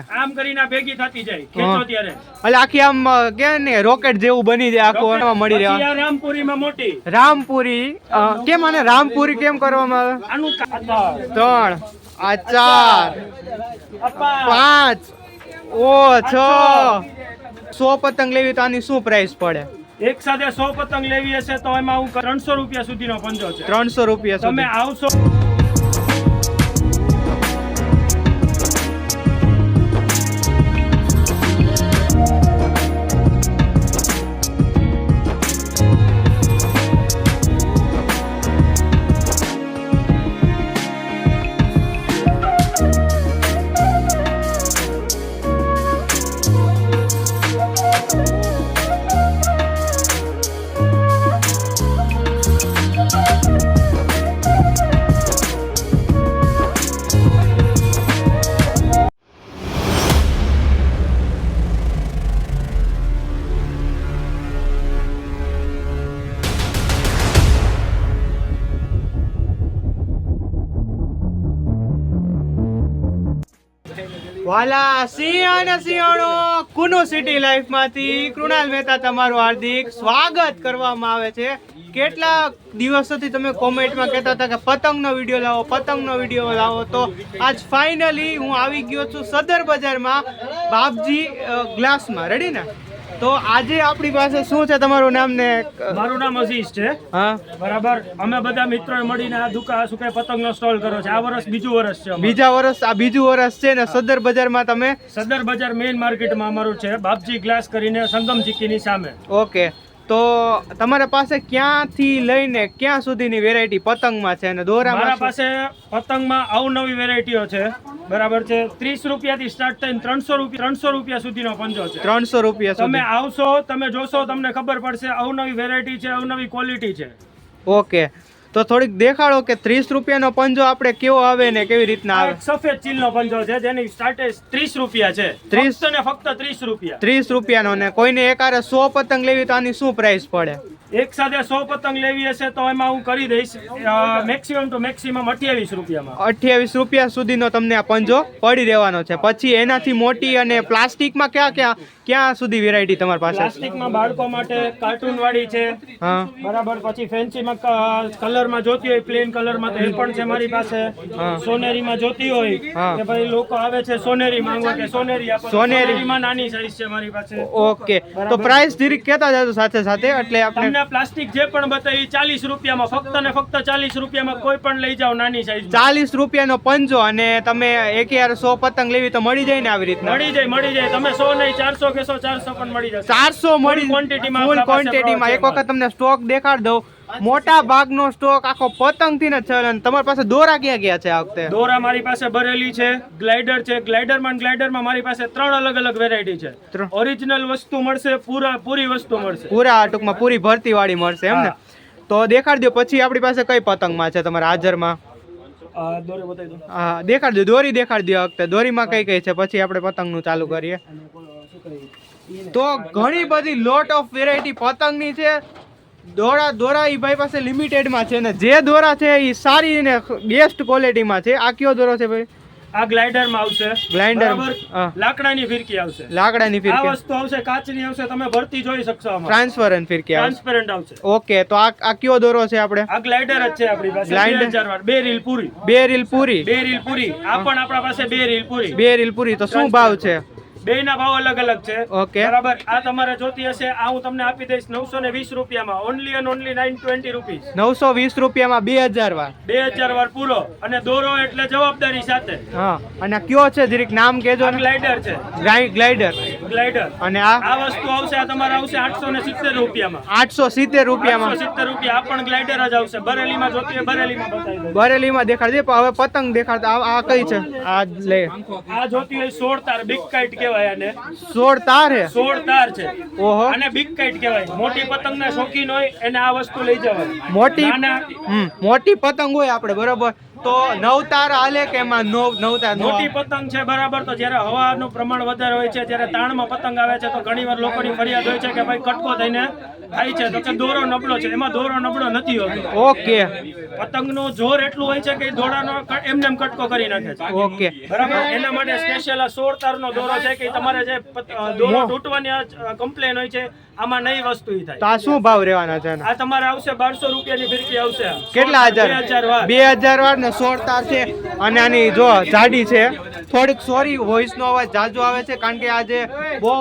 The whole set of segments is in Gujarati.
આમ કરીને ભેગી થતી જાય ખેંચો ત્યારે એટલે આખી આમ કે ને રોકેટ જેવું બની જાય આખું મળી રહે. પછી આ રામપુરી માં મોટી રામપુરી કેમ આને રામપુરી કેમ કરવામાં આવે? આનું 3 આ 4 5 6 પતંગ લેવી તો આની શું પ્રાઇસ પડે? એક સાથે 100 પતંગ લેવી હશે તો એમાં હું 300 રૂપિયા સુધીનો પંજો છે. 300 રૂપિયા તમે આવશો. વાલા સિંહ અને સિંહણો કુનુ સિટી લાઈફ માંથી કૃણાલ મહેતા તમારું હાર્દિક સ્વાગત કરવામાં આવે છે. કેટલા દિવસોથી તમે કોમેન્ટમાં કહેતા હતા કે પતંગનો વિડીયો લાવો તો આજ ફાઇનલી હું આવી ગયો છું સદર બજારમાં બાપજી ગ્લાસમાં. રેડી ને? તો આજે આપણી પાસે શું છે? તમારું નામ ને? મારું નામ અઝીઝ છે. હા બરાબર. અમે બધા મિત્રોએ મળીને આ દુકાન શું કે પતંગનો સ્ટોલ કર્યો છે. આ વર્ષ બીજું વર્ષ છે. બીજું વર્ષ છે ને સદર બજારમાં તમે? સદર બજાર મેઇન માર્કેટમાં અમારું છે બાપજી ગ્લાસ કરીને સંગમ ચીકીની સામે. ઓકે. તો તમારા પાસે ક્યાંથી લઈને ક્યાં સુધીની વેરાયટી પતંગમાં છે અને દોરામાં? મારા પાસે પતંગમાં અવનવી વેરાયટીઓ છે. બરાબર છે. 30 રૂપિયાથી સ્ટાર્ટ થઈને 300 રૂપિયા સુધીનો પંજો છે. 300 રૂપિયા સુધી. તમે આવશો, તમે જોશો, તમને ખબર પડશે. અવનવી વેરાયટી છે, અવનવી ક્વોલિટી છે. ઓકે. તો થોડીક દેખાડો કે 30 રૂપિયાનો પંજો આપણે કેવો આવે ને કેવી રીતના આવે? સફેદ ચીલનો પંજો છે જેની સ્ટાર્ટેજ 30 રૂપિયા છે. 30 ને ફક્ત 30 રૂપિયા. 30 રૂપિયાનો. ને કોઈને એકારે 100 પતંગ લેવી તો આની શું પ્રાઇસ પડે? એક સાથે 100 પતંગ લેવી હશે તો એમાં હું કરી દઈશ મેક્સિમમ ટુ મેક્સિમમ 28 રૂપિયામાં. 28 રૂપિયા સુધીનો તમને આ પંજો પડી રહેવાનો છે. પછી એનાથી મોટી અને પ્લાસ્ટિકમાં ક્યાં સુધી વેરાયટી તમારી પાસે? પ્લાસ્ટિકમાં બાળકો માટે કાર્ટૂન વાળી છે. હા બરાબર. પછી ફેન્સીમાં કલરમાં જોતી હોય પ્લેન કલરમાં તો એ પણ છે મારી પાસે. સોનેરીમાં જોતી હોય કે ભાઈ લોકો આવે છે સોનેરી માંગવા કે સોનેરીમાં નાની સાઈઝ છે મારી પાસે. ઓકે. તો પ્રાઇસ ધીરે કહેતા જાજો સાથે સાથે એટલે આપણે પ્લાસ્ટિક જે પણ બતાવી 40 રૂપિયામાં ફક્ત 40 રૂપિયામાં કોઈ પણ લઈ જાઓ નાની સાઈઝ. 40 રૂપિયાનો પંજો અને તમે એક યાર 100 પતંગ લેવી તો મળી જાય ને આવી રીતના? મળી જાય. તમે 100 નહીં 400 કેસો 400 પણ મળી જશે. 400 મળી ક્વોન્ટિટીમાં. ફૂલ ક્વોન્ટિટીમાં. એક વખત તમને સ્ટોક દેખાડ દઉં. મોટા ભાગનો સ્ટોક આખો પતંગ થી જ છે. અને તમારી પાસે દોરા ક્યાં ગયા છે આ વખતે? દોરા મારી પાસે બરેલી છે, ગ્લાઇડર છે. ગ્લાઇડરમાં મારી પાસે 3 અલગ વેરાયટી છે. ઓરિજિનલ વસ્તુ મળશે, પૂરી વસ્તુ મળશે. ટૂંકમાં પૂરી ભરતી વાળી મળશે એમ ને? તો દેખાડ દો. પછી આપણી પાસે કઈ પતંગમાં છે તમારા હાજરમાં? દોરી બતાવી દો. હા દેખાડ દો. દોરી દેખાડ દો આ વખતે. દોરીમાં કઈ છે? પછી આપણે પતંગનું ચાલુ કરીએ. તો ઘણી બધી લોટ ઓફ વેરાયટી પતંગની છે. દોરા ઈ ભાઈ પાસે લિમિટેડમાં છે ને જે દોરા છે એ સારી ને બેસ્ટ ક્વોલિટીમાં છે. આ કયો દોરો છે ભાઈ? આ ગ્લાઇડરમાં આવશે. ગ્લાઇડર લાકડાની ફિરકી આવશે. આ વસ્તુ આવશે કાચની આવશે. તમે ભરતી જોઈ શકશો. આમાં ટ્રાન્સપરન્ટ ફિરકી આવશે. ટ્રાન્સપરન્ટ આવશે. ઓકે. તો આ કયો દોરો છે આપણે? આ ગ્લાઇડર જ છે આપણી પાસે. 2000 વાળી 2 રીલ પૂરી. આ પણ આપણા પાસે 2 રીલ પૂરી. તો શું ભાવ છે? બેયના ભાવ અલગ છે. ઓકે. બરાબર. આ તમારે જોતી હશે આ હું તમને આપી દઈશ 920 રૂપિયામાં. Only 920 rupees. 920 રૂપિયામાં 2000 વાર. 2000 વાર પૂરો. અને દોરો એટલે જવાબદારી સાથે. હા. અને કયો છે જરીક નામ કહેજો. ગ્લાઇડર છે. ગ્લાઇડર. અને આ વસ્તુ આવશે આ તમારે આવશે 870 રૂપિયામાં. 870 રૂપિયામાં. 870 રૂપિયા. આ પણ ગ્લાઇડર જ આવશે. બરેલીમાં જોતી હોય બરેલીમાં બતાવી દઉં. બરેલીમાં દેખાડ દે. હવે પતંગ દેખાડતા આ કઈ છે? આ લે. આ જોતી હોય 16 તાર બિગ કાઇટ કહેવાય. 16 તાર છે. 16 તાર છે. ઓહો. અને બિગ કાઇટ કહેવાય. મોટી પતંગના શોખીન હોય એને આ વસ્તુ લઈ જવાય. મોટી પતંગ હોય આપણે બરોબર તો નવતાર હાલે કે એમાં નવતાર નો મોટી પતંગ છે બરાબર, તો જ્યારે હવાનું પ્રમાણ વધારે હોય છે ત્યારે તાણમાં પતંગ આવે છે તો ઘણીવાર લોકોની ફરિયાદ હોય છે કે ભાઈ કટકો થઈને થાય છે, તો કે દોરો નબળો છે. એમાં દોરો નબળો નથી હોતો. ઓકે પતંગનું જોર એટલું હોય છે કે દોડાનો એમને એમ કટકો કરી નાખે છે. ઓકે બરાબર, એના માટે સ્પેશિયલ 16 તારનો દોરો છે કે તમારે જે દોરો તૂટવાની કમ્પ્લેન હોય છે આમાં નવી વસ્તુ ઈ થાય. તો આ શું ભાવ રહેવાના છે આ તમારે આવશે 1200 રૂપિયાની ફિરકી આવશે. કેટલા હજાર? 2000 વાર. 2000 વાર ને 16 તાર છે. અને આની જો જાડી છે થોડીક, સોરી વોઇસ નો અવાજ જાજો આવે છે કારણ કે આજે બહુ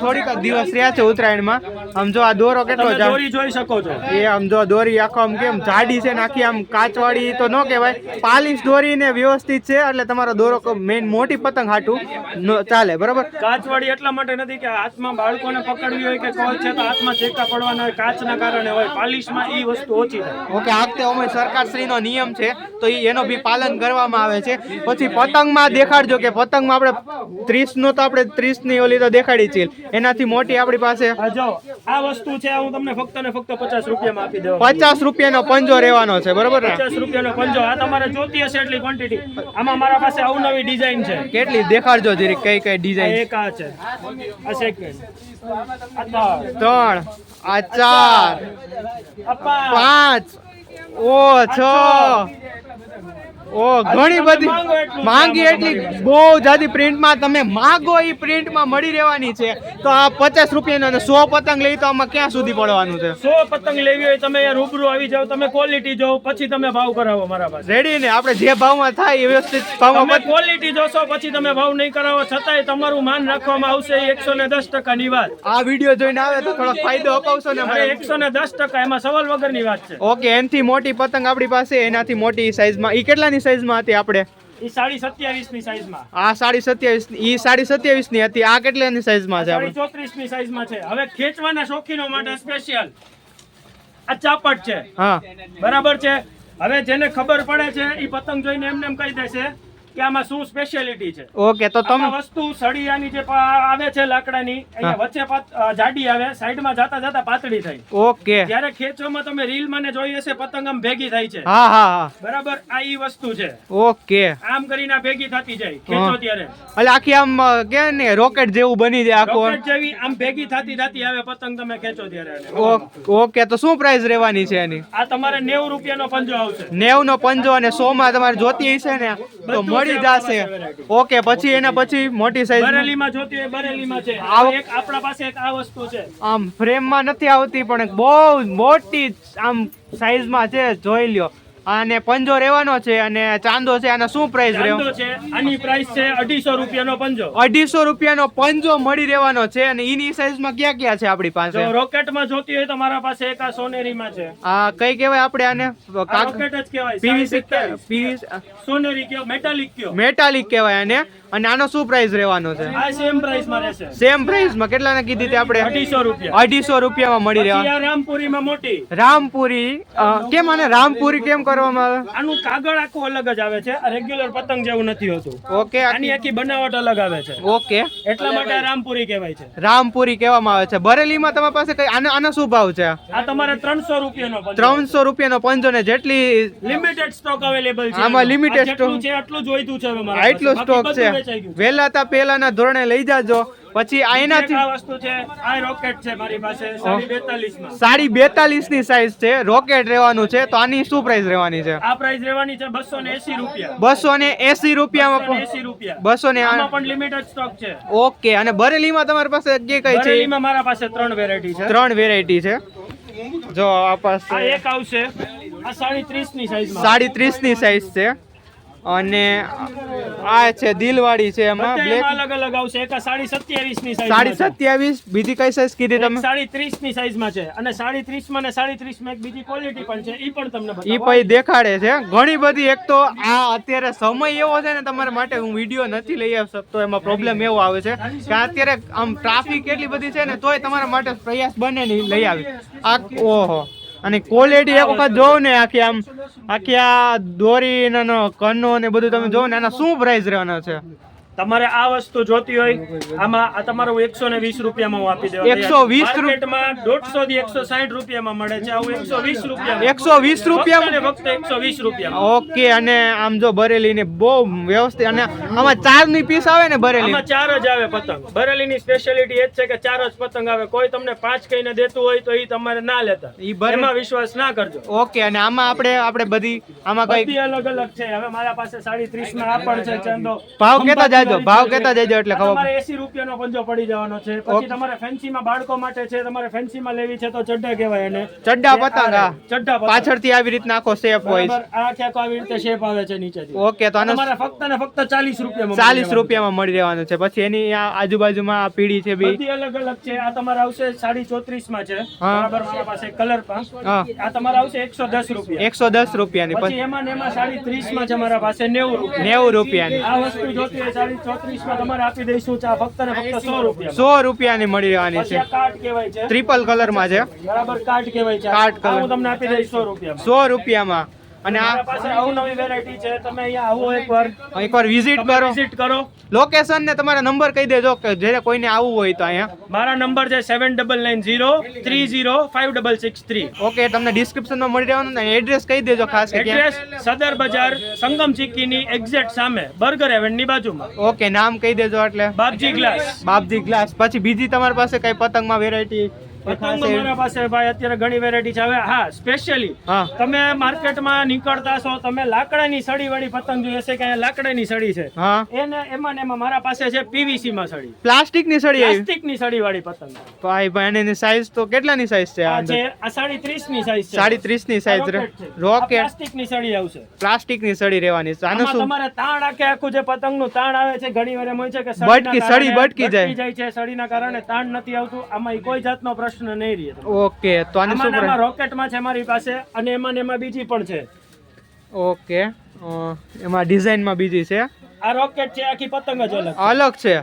થોડીક દિવસ રહ્યા છે ઉત્તરાયણમાં. આમ જો આ દોરો કેટલો તમે દોરી જોઈ શકો છો. એ આમ જો દોરી આખો આમ કેમ જાડી છે ને આખી આમ કાચવાળી તો ન કહેવાય, પાલિશ દોરી ને વ્યવસ્થિત છે એટલે તમારો દોરો મેઇન મોટી પતંગ હાટું ચાલે. બરાબર, કાચવાળી એટલા માટે નથી કે હાથમાં બાળકોને પકડવી હોય કે કોઈ છે તો હાથમાં ચેકા પડવાના હોય, કાચના કારણે હોય. પાલિશમાં ઈ વસ્તુ ઓછી થાય. ઓકે, આ વખતે અમે સરકારશ્રીનો નિયમ છે તો એનો બી પાલન કરવામાં આવે છે. પછી પતંગમાં દેખાડજો કે પતંગમાં આપણે 30 નો તો આપણે 30 ની ઓલી તો દેખાડી છે, એનાથી મોટી આપણી પાસે આ જો આ વસ્તુ છે હું તમને ફક્ત ને ફક્ત 50 રૂપિયામાં આપી દઉં. 50 રૂપિયાનો પંજો રહેવાનો છે. બરોબર ને? 50 રૂપિયાનો પંજો. આ તમારે જોતી હશે એટલી ક્વોન્ટિટી. આમાં મારા પાસે અવનવી ડિઝાઇન છે. કેટલી દેખાડજો જરી, કઈ કઈ આ ડિઝાઇન? એક આ છે, આ સેકન્ડ, આ 3, આ 4, આ 5, 5, ઓ 6, ઓ ઘણી બધી માંગી એટલી બહુ જાજી પ્રિન્ટમાં તમે માગો એ પ્રિન્ટમાં મળી રહેવાની છે. તો આ 50 રૂપિયાનો અને 100 પતંગ લઈ તો આમાં ક્યાં સુધી પડવાનું છે? 100 પતંગ લેવી હોય તમે અહીંયા રૂબરૂ આવી જાઓ, તમે ક્વોલિટી જોવો પછી તમે ભાવ કરાવો મારા પાસે. રેડી ને? આપણે જે ભાવમાં થાય એ વ્યવસ્થિત તમે ભાવમાં. ક્વોલિટી જોશો પછી તમે ભાવ નહીં કરાવો છતાંય તમારું માન રાખવામાં આવશે. એ 110% ની વાત. આ વિડીયો જોઈને આવે તો થોડોક ફાયદો અપાવશો ને અરે મને? 110%, એમાં સવાલ વગરની વાત છે. ઓકે, એનાથી મોટી પતંગ આપણી પાસે, એનાથી મોટી સાઈઝમાં. ઈ કેટલાની સાઈઝમાં હતી આપણે? ઈ 27.5 ની સાઈઝમાં. આ 27.5, ઈ 27.5 ની હતી. આ કેટલાની સાઈઝમાં છે આપણે? 34 ની સાઈઝમાં છે. હવે ખેંચવાના શોખીનો માટે સ્પેશિયલ આ ચાપટ છે. હા, બરાબર છે. હવે જેને ખબર પડે છે ઈ પતંગ જોઈને એમને એમ કહી દેશે કે આમાં શું સ્પેશિયાલિટી છે. ઓકે, તો તમે આમાં વસ્તુ સળિયાની જે આવે છે લાકડાની, અહીંયા વચ્ચે જાડી આવે, સાઈડમાં જાતા જાતા પાતળી થાય. ઓકે, જ્યારે ખેંચવામાં તમે રીલ મને જોઈ હશે પતંગ આમ ભેગી થાય છે. હા હા હા, બરાબર, આ ઈ વસ્તુ છે. ઓકે. આમ કરીને આ ભેગી થતી જાય ખેંચો ત્યારે. એટલે આખી આમ કે ને રોકેટ જેવું બની જાય આખું. રોકેટ જેવી આમ ભેગી થતી આવે પતંગ તમે ખેંચો ત્યારે. ઓકે, તો શું પ્રાઇસ રહેવાની છે એની? આ તમારે 90 રૂપિયાનો પંજો આવશે. 90 નો પંજો અને 100 માં તમારે જોતી હશે ને તો મળી જશે. ઓકે, પછી એના પછી મોટી સાઈઝ બરેલીમાં જોતી હોય બરેલીમાં છે. એક આપણા પાસે એક આ વસ્તુ છે. આમ ફ્રેમમાં નથી આવતી પણ બહુ મોટી આમ સાઈઝમાં છે, જોઈ લ્યો. અને પંજો રહેવાનો છે અને ચાંદો છે. આનો શું પ્રાઇસ રહેવાનો ચાંદો છે? આની પ્રાઇસ છે 250 રૂપિયાનો પંજો. 250 રૂપિયાનો પંજો મળી રહેવાનો છે. અને એની સાઈઝમાં ક્યાં ક્યાં છે આપણી પાસે? જો રોકેટમાં જોતી હોય તો મારા પાસે એક આ સોનેરીમાં છે. આ કઈ કહેવાય આપણે આને? આ રોકેટ જ કહેવાય. પીવીસી સોનેરી કયો, મેટાલિક કયો. મેટાલિક કહેવાય આને. અને આનો શું પ્રાઇસ રહેવાનો છે? આ સેમ પ્રાઇસ માં રહેશે. સેમ પ્રાઇસ માં કેટલાને કીધી હતી આપણે? 250 રૂપિયા. 250 રૂપિયામાં મળી પછી રહેવા. આ રામપુરીમાં મોટી. રામપુરી કેમ આને રામપુરી કેમ કરવામાં આવે? આનું કાગળ આખું અલગ જ આવે છે. આ રેગ્યુલર પતંગ જેવું નથી હોતું. ઓકે, આની આખી બનાવટ અલગ આવે છે. ઓકે, એટલા માટે આ રામપુરી કહેવાય છે. રામપુરી કહેવામાં આવે છે. બરેલીમાં તમારી પાસે કઈ આનો શું ભાવ છે? આ તમારે 300 રૂપિયાનો પંજો. 300 રૂપિયાનો પંજો ને જેટલી લિમિટેડ સ્ટોક અવેલેબલ છે. આમાં limited જેટલું stock છે આટલું જ જોઈતું છે હવે મારા પાસે. આટલો સ્ટોક બાકી છે. બધું વેચાઈ ગયું છે. વહેલા તા પહેલાના ધોરણે લઈ જાજો. પછી આ એનાથી આ વસ્તુ છે. આ રોકેટ છે મારી પાસે 42.5 માં. 42 ની સાઈઝ છે. રોકેટ રહેવાનું છે. તો આની શું પ્રાઇસ રહેવાની છે? આ પ્રાઇસ રહેવાની છે 280 રૂપિયા. 280 રૂપિયામાં 280 રૂપિયા. 200 આમાં પણ લિમિટેડ સ્ટોક છે. ઓકે. અને બરેલીમાં તમારી પાસે કઈ કઈ છે? બરેલીમાં મારા પાસે 3 વેરાયટી છે. 3 વેરાયટી છે. જો આ પાસે આ એક આવશે આ 37 ની સાઈઝમાં. 37 ની સાઈઝ છે. અને આ છે દિલવાડી છે. એમાં બ્લેક અલગ અલગ આવશે. એક 27 ની સાઈઝ. 27. બીજી કઈ સાઈઝ કીધી તમે? 30 ની સાઈઝમાં છે. અને 37 માં ને 37 માં એક બીજી ક્વોલિટી પણ છે. ઈ પણ તમને ઈ બતાવું. પછી દેખાડે છે ઘણી બધી. એક તો આ અત્યારે સમય એવો છે ને તમારા માટે હું વિડીયો નથી લઈ આવી શકતો. એમાં પ્રોબ્લેમ એવો આવે છે કે અત્યારે આમ ટ્રાફિક એટલી બધી છે ને તોય તમારા માટે પ્રયાસ બને નહીં લઈ આવી. આ ઓહો. અને ક્વોલિટી એક વખત જોવો ને આખી આમ આખી આ દોરી કન્નો ને બધું તમે જોવો ને આના શું પ્રાઇસ રહેવાના છે? તમારે આ વસ્તુ જોતી હોય આમાં આ તમારું 120 રૂપિયામાં હું આપી દેવા 120 માર્કેટમાં 150 થી 160 રૂપિયામાં મળે છે આવું 120 રૂપિયા 120 રૂપિયામાં ફક્ત 120 રૂપિયામાં. ઓકે. અને આમ જો બરેલી ને બહુ વ્યવસ્થિત, અને આમાં 4 ની પીસ આવે ને બરેલી? આમાં 4 જ આવે પતંગ. બરેલીની સ્પેશિયાલિટી એ જ છે કે 4 જ પતંગ આવે. કોઈ તમને 5 કહીને દેતું હોય તો એ તમારે ના લેતા, એમાં વિશ્વાસ ના કરજો. ઓકે. અને આમાં આપણે બધી આમાં કઈ બધી અલગ અલગ છે. હવે મારા પાસે 30.5 માં આ પણ છે ચંદો. ભાવ કેતા જાજો, ભાવ કેતા જાજો એટલે ખબર. તમારે 80 રૂપિયાનો પંજો પડી જવાનો છે. પછી તમારે ફેન્સીમાં બાળકો માટે છે, તમારે ફેન્સીમાં લેવી છે તો ચડ્ડા કહેવાય એને. ચડ્ડા પતંગ. હા, ચડ્ડા પતંગ. પાછળથી આવી રીતના આખો શેપ હોય છે. આ આખો આવી રીતે શેપ આવે છે નીચેથી. ઓકે. તો તમારે ફક્ત ને ફક્ત 40 રૂપિયામાં 40 રૂપિયામાં મળી રહેવાનું છે. પછી એની આ આજુબાજુમાં આ પીળી છે બી બધી અલગ અલગ છે. આ તમારે આવશે 34.5 માં છે બરાબર. મારા પાસે કલર પણ હા, આ તમારે આવશે 110 રૂપિયા. 110 રૂપિયાની. પછી એમાં ને એમાં 30.5 માં છે મારા પાસે 90 રૂપિયા. 90 રૂપિયાની. આ વસ્તુ જોતી હોય 34.5 માં તમારે આપી દઈશું ચા ફક્ત ને ફક્ત 100 રૂપિયા. 100 રૂપિયાની મળી રહેવાની પછી છે. આ કાર્ડ કહેવાય છે, ટ્રિપલ કલરમાં છે બરાબર. કાર્ડ કહેવાય છે. કાર્ડ આ કલર. હું તમને આપી દઈશ 100 રૂપિયામાં. 100 રૂપિયામાં. અને મારા આ પાસે અવનવી વેરાયટી છે. તમે અહીંયા આવો એકવાર વિઝિટ કરો. વિઝિટ કરો. લોકેશન ને તમારા નંબર કહી દેજો કે જ્યારે કોઈને આવવું હોય તો અહીંયા. મારા નંબર છે 7990305663. ઓકે. તમને ડિસ્ક્રિપ્શનમાં મળી રહેવાનું ને એડ્રેસ કહી દેજો ખાસ કે ક્યાં. એડ્રેસ સદર બજાર સંગમ ચીકીની એક્ઝેક્ટ સામે બર્ગર હેવનની બાજુમાં. ઓકે. નામ કહી દેજો એટલે બાપજી ગ્લાસ. બાપજી ગ્લાસ. પછી બીજી તમારી પાસે કઈ પતંગમાં વેરાયટી? પતંગો મારા પાસે ભાઈ અત્યારે ઘણી વેરાયટી છે. હવે હા, સ્પેશિયલી હા, તમે માર્કેટમાં નીકળતા છો, તમે લાકડાની સળી વાળી પતંગ જોઈએ છે કે અહીંયા લાકડાની સળી છે, હા, એને એમાં ને એમાં મારા પાસે છે પીવીસી માં સળી, પ્લાસ્ટિકની સળી આવી. પ્લાસ્ટિકની સળી વાળી પતંગ. ભાઈ એની સાઈઝ તો કેટલાની સાઈઝ છે? આ છે આ 30.5 ની સાઈઝ છે. 30.5 ની સાઈઝ રે. રોકેટ પ્લાસ્ટિકની સળી આવશે. પ્લાસ્ટિકની સળી રહેવાની છે. આનું આમાં શું? તમારે તાણ આખું જે પતંગનું તાણ આવે છે ઘણી વાર એમ હોય છે કે સળી બટકી જાય છે. સળીના કારણે તાણ નથી આવતું. આમાં કોઈ જાતનો પ્રશ્ન નહીં રહે. ઓકે. તો આને શું આમાં રોકેટમાં છે મારી પાસે, અને એમાં ને એમાં બીજી પણ છે. ઓકે. એમાં ડિઝાઇનમાં બીજી છે. આ રોકેટ છે, આખી પતંગ જ અલગ છે.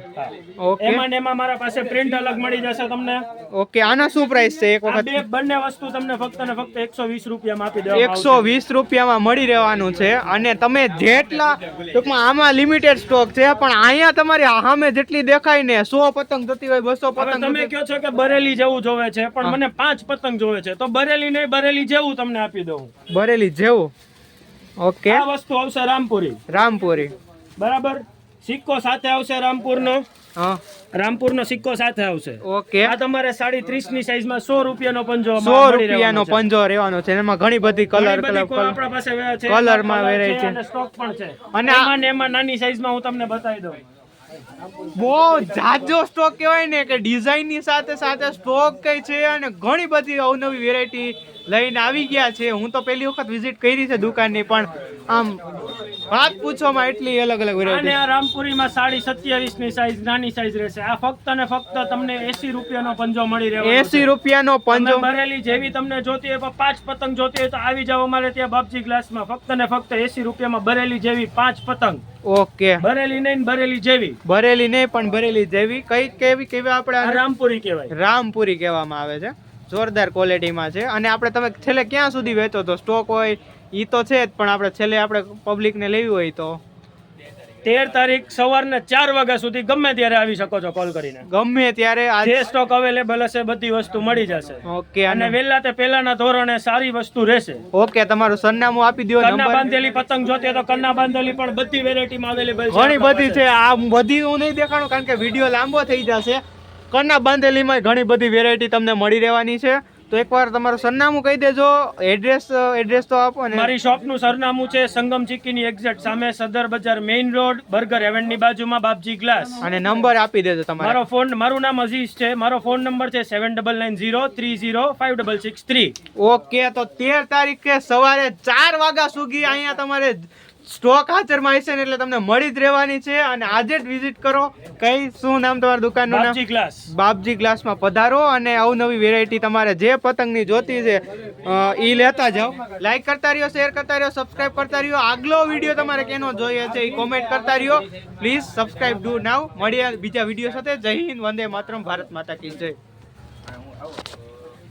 ઓકે. એમાં ને એમાં મારા પાસે પ્રિન્ટ અલગ મળી જશે તમને. ઓકે. આના શું પ્રાઇસ છે? એક આ વખત બંને વસ્તુ તમને ફક્ત ને ફક્ત 120 રૂપિયામાં આપી દેવામાં આવશે. 120 રૂપિયામાં મળી રહેવાનું છે. અને તમે જેટલા ટૂંકમાં આમાં લિમિટેડ સ્ટોક છે, પણ અહીંયા તમારી સામે જેટલી દેખાય ને 100 પતંગ થતી હોય, 200 હવે પતંગ તમે કહો છો કે બરેલી જેવું જોવે છે, પણ મને 5 પતંગ જોવે છે, તો બરેલી નહીં, બરેલી જેવું તમને આપી દઉં. બરેલી જેવું. ઓકે. આ વસ્તુ આવશે રામપુરી. રામપુરી. બરાબર. સિક્કો સાથે આવશે રામપુરનો. હા, રામપુરનો સિક્કો સાથે આવશે. ઓકે. આ તમારે 30.5 ની સાઈઝમાં 100 રૂપિયાનો પંજો. 100 રૂપિયાનો પંજો રહેવાનો છે. એમાં ઘણી બધી કલર આપણા પાસે છે. કલરમાં વેરાય છે, અને સ્ટોક પણ છે. અને એમાં ને એમાં નાની સાઈઝમાં હું તમને બતાવી દઉં. બહુ જાજો સ્ટોક કહેવાય ને કે ડિઝાઇન ની સાથે સાથે સ્ટોક કઈ છે, અને ઘણી બધી અવનવી વેરાયટી લઈને આવી ગયા છે. હું તો પહેલી વખત વિઝિટ કરી છે દુકાનની, પણ આમ વાત પૂછવામાં એટલી અલગ અલગ અને વેરાયટી. આ રામપુરીમાં 27 ની સાઈઝ નાની સાઈઝ રહેશે. આ ફક્ત ને ફક્ત તમને 80 રૂપિયાનો પંજો મળી રહેવાનો છે. 80 રૂપિયાનો પંજો. બરેલી જેવી તમને જોતી હોય, 5 પતંગ જોતી હોય તો આવી જાવ અમારે ત્યાં બાપજી ગ્લાસમાં. ફક્ત ને ફક્ત 80 રૂપિયામાં બરેલી જેવી 5 પતંગ. ઓકે. બરેલી નહીં, બરેલી જેવી. બરેલી નહીં, પણ બરેલી જેવી. કઈ કેવી આપણે આ રામપુરી કહેવાય. રામપુરી કહેવામાં આવે છે. જોરદાર ક્વોલિટીમાં છે. અને આપણે તમે છેલ્લે ક્યાં સુધી વેચો તો? સ્ટોક હોય ઈ તો છે જ, પણ આપણે છેલ્લે આપણે પબ્લિકને લેવી હોય તો 13 તારીખ સવારના 4 વાગ્યા સુધી ગમે ત્યારે આવી શકો છો કોલ કરીને. ગમે ત્યારે જે સ્ટોક અવેલેબલ હશે બધી વસ્તુ મળી જશે. ઓકે. અને વહેલા તે પહેલાના ધોરણે સારી વસ્તુ રહેશે. ઓકે. તમારું સરનામું આપી દો. કન્ના બાંધેલી પતંગ જોતી હોય તો કન્ના બાંધેલી પણ બધી વેરાયટીમાં અવેલેબલ છે. ઘણી બધી છે. આ બધી હું નહીં દેખાડું કારણ કે વિડીયો લાંબો થઈ જશે. કન્ના બાંધેલીમાં ઘણી બધી વેરાયટી તમને મળી રહેવાની છે. તો એકવાર તમારું સરનામું કહી દેજો. એડ્રેસ તો આપો ને. મારી શોપનું સરનામું છે સંગમ ચીકીની એક્ઝેક્ટ સામે સદર બજાર મેઇન રોડ બર્ગર હેવનની બાજુમાં બાપજી ગ્લાસ. અને નંબર આપી દેજો તમારો. મારું નામ અઝીઝ છે. મારો ફોન નંબર છે 7990305663. ઓકે. તો 13 તારીખે સવારે 4 વાગ્યા સુધી અહીંયા તમારે સ્ટોક હાજરમાં હશે ને એટલે તમને મળી જ રહેવાની છે. અને આજે જ વિઝિટ કરો. કઈ શું નામ તમારા દુકાનનું નામ? બાપજી ગ્લાસ. બાપજી ગ્લાસમાં પધારો અને અવનવી વેરાયટી તમારે જે પતંગની જોતી છે ઈ લેતા જાઓ. લાઈક કરતા રહ્યો, શેર કરતા રહ્યો, સબસ્ક્રાઇબ કરતા રહ્યો. આગલો વિડીયો તમારે કેનો જોઈએ છે એ કોમેન્ટ કરતા રહ્યો. પ્લીઝ સબસ્ક્રાઇબ ડુ નાવ. મળીએ બીજા વિડીયો સાથે. જય હિન્દ, વંદે માતરમ, ભારત માતા કી જય.